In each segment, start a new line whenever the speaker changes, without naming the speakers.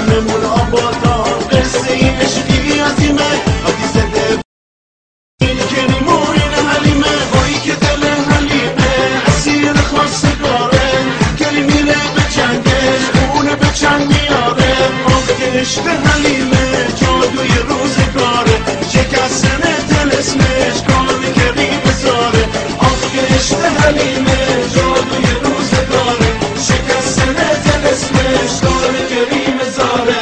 شهرمون آبادا قصه عشقی عظیمه حدیث ده این کریم و این حلیمه بایی که دل حلیمه اسیر خواستگاره کریم میره به جنگش اونه به چنگ میاره آخ که عشق حلیمه جادوی روزگاره شکستن دل اسمش کار کریم بذاره آخ که عشق حلیمه جادوی روزگاره شکستن دل اسمش کار کریم بذاره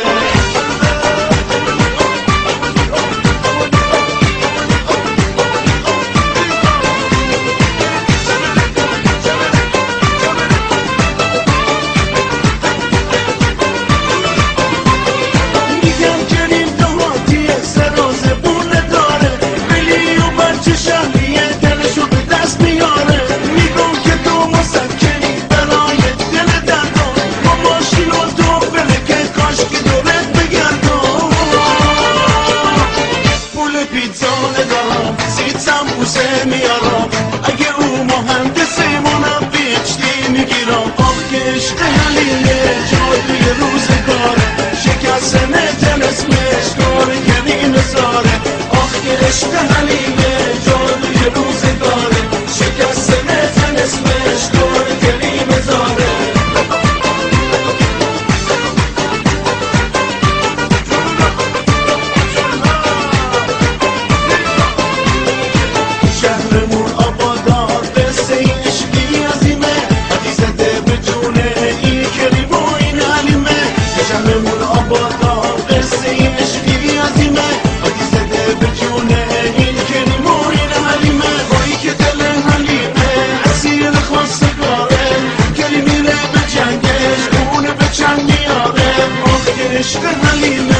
میارم اگه او مهندسه منبی اچتی میگیرم آخ که عشق حلیمه جادوی روزگاره شکستن دل اسمش کار کریم زاره آخ که عشق حلیمه جادوی روزگاره شکستن دل اسمش کار کریم زاره شهرمون آبادا قصه عشقی عظیمه حدیث ده به جونه این کریم و این حلیمه شهرمون آبادا قصه عشقی عظیمه حدیث ده به جونه این کریم و این حلیمه بایی که دل حلیمه اسیر خواستگاره کریم میره به جنگش اونه به چنگ میاره آخ که عشق حلیمه